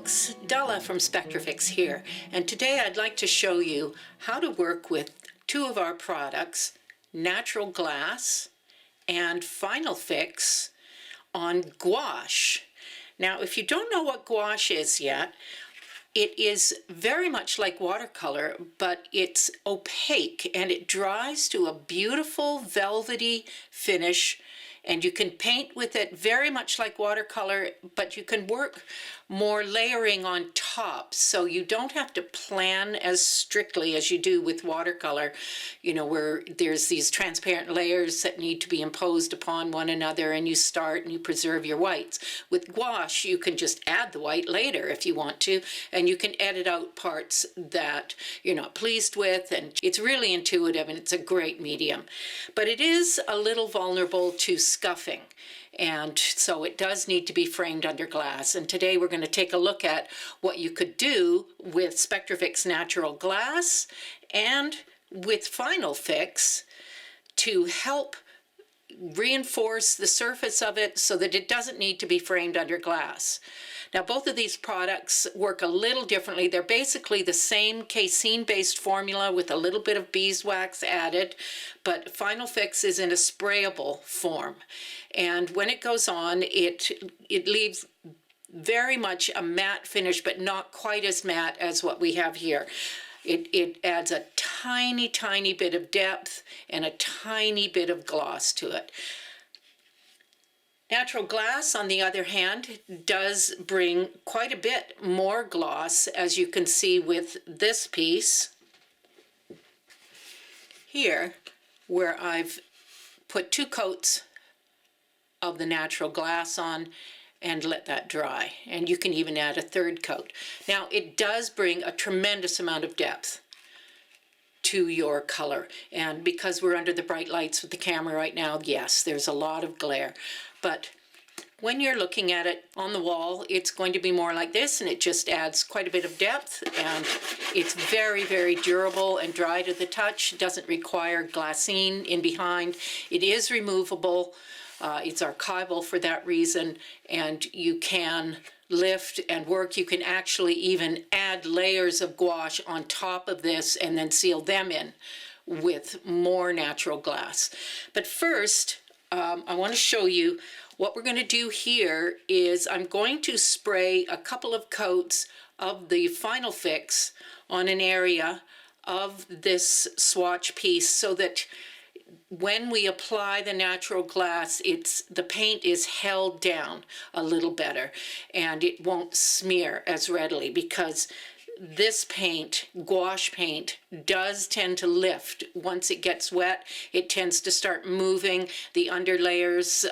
folks, Della from SpectraFix here, and today I'd like to show you how to work with two of our products, Natural Glass and FinalFix, on gouache. Now, if you don't know what gouache is yet, it is very much like watercolor, but it's opaque and it dries to a beautiful velvety finish, and you can paint with it very much like watercolor, but you can work more layering on top, so you don't have to plan as strictly as you do with watercolor, you know, where there's these transparent layers that need to be imposed upon one another, and you start and you preserve your whites. With gouache, you can just add the white later if you want to, and you can edit out parts that you're not pleased with, and it's really intuitive and it's a great medium. But it is a little vulnerable to scuffing, and so it does need to be framed under glass. And today we're going to take a look at what you could do with SpectraFix Natural Glass and with FinalFix to help reinforce the surface of it so that it doesn't need to be framed under glass. Now, both of these products work a little differently. They're basically the same casein-based formula with a little bit of beeswax added, but FinalFix is in a sprayable form. And when it goes on, it leaves very much a matte finish, but not quite as matte as what we have here. It adds a tiny, tiny bit of depth and a tiny bit of gloss to it. Natural Glass, on the other hand, does bring quite a bit more gloss, as you can see with this piece here, where I've put 2 coats of the Natural Glass on and let that dry. And you can even add a 3rd coat. Now, it does bring a tremendous amount of depth to your color. And because we're under the bright lights with the camera right now, yes, there's a lot of glare. But when you're looking at it on the wall, it's going to be more like this, and it just adds quite a bit of depth, and it's very, very durable and dry to the touch. It doesn't require glassine in behind. It is removable. It's archival for that reason, and you can lift and work. You can actually even add layers of gouache on top of this and then seal them in with more natural glass. But first, I want to show you what we're going to do here is I'm going to spray a couple of coats of the FinalFix on an area of this swatch piece so that when we apply the natural glass, the paint is held down a little better and it won't smear as readily, because this paint, gouache paint, does tend to lift once it gets wet. It tends to start moving. The underlayers,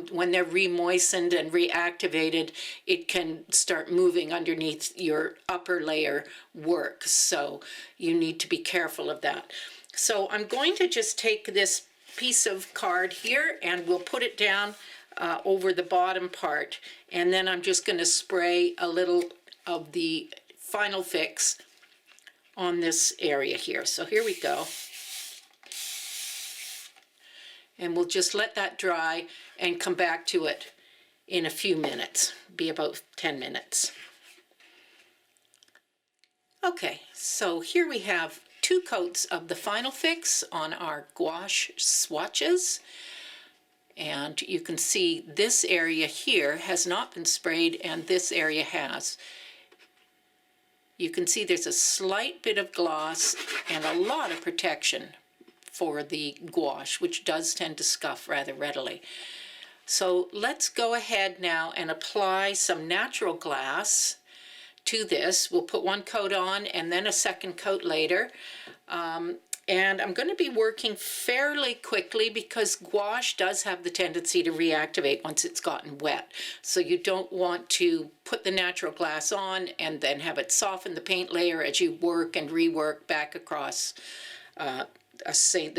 when they're re-moistened and reactivated, it can start moving underneath your upper layer work. So you need to be careful of that. So I'm going to just take this piece of card here and we'll put it down over the bottom part. And then I'm just going to spray a little of the FinalFix on this area here. So here we go. And we'll just let that dry and come back to it in a few minutes, be about 10 minutes. Okay, so here we have 2 coats of the FinalFix on our gouache swatches. And you can see this area here has not been sprayed and this area has. You can see there's a slight bit of gloss and a lot of protection for the gouache, which does tend to scuff rather readily. So let's go ahead now and apply some natural glass to this. We'll put 1 coat on and then a 2nd coat later. And I'm going to be working fairly quickly because gouache does have the tendency to reactivate once it's gotten wet. So you don't want to put the natural glass on and then have it soften the paint layer as you work and rework back across the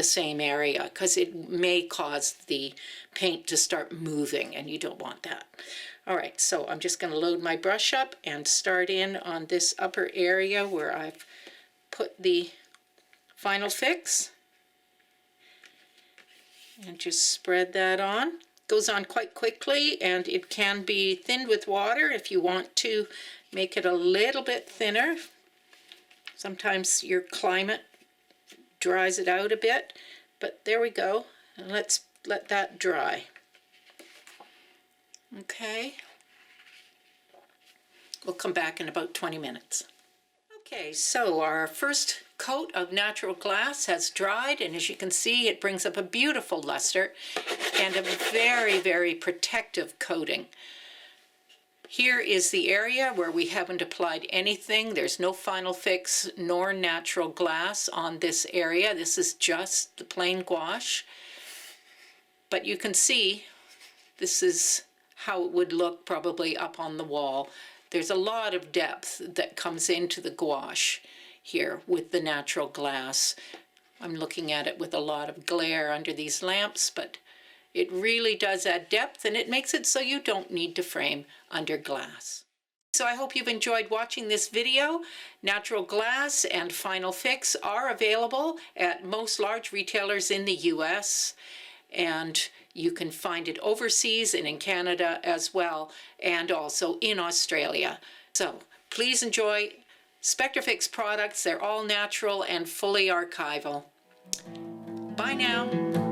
same area, because it may cause the paint to start moving and you don't want that. All right, so I'm just going to load my brush up and start in on this upper area where I've put the FinalFix and just spread that on. goes on quite quickly, and it can be thinned with water if you want to make it a little bit thinner. Sometimes your climate dries it out a bit, but there we go. And let's let that dry. Okay. We'll come back in about 20 minutes. Okay, so our first coat of natural glass has dried, and as you can see, it brings up a beautiful luster and a very, very protective coating. Here is the area where we haven't applied anything. There's no FinalFix nor natural glass on this area. This is just the plain gouache. But you can see this is how it would look probably up on the wall. There's a lot of depth that comes into the gouache here with the natural glass. I'm looking at it with a lot of glare under these lamps, but it really does add depth, and it makes it so you don't need to frame under glass. So I hope you've enjoyed watching this video. Natural glass and FinalFix are available at most large retailers in the US, and you can find it overseas and in Canada as well, and also in Australia. So please enjoy SpectraFix products. They're all natural and fully archival. Bye now.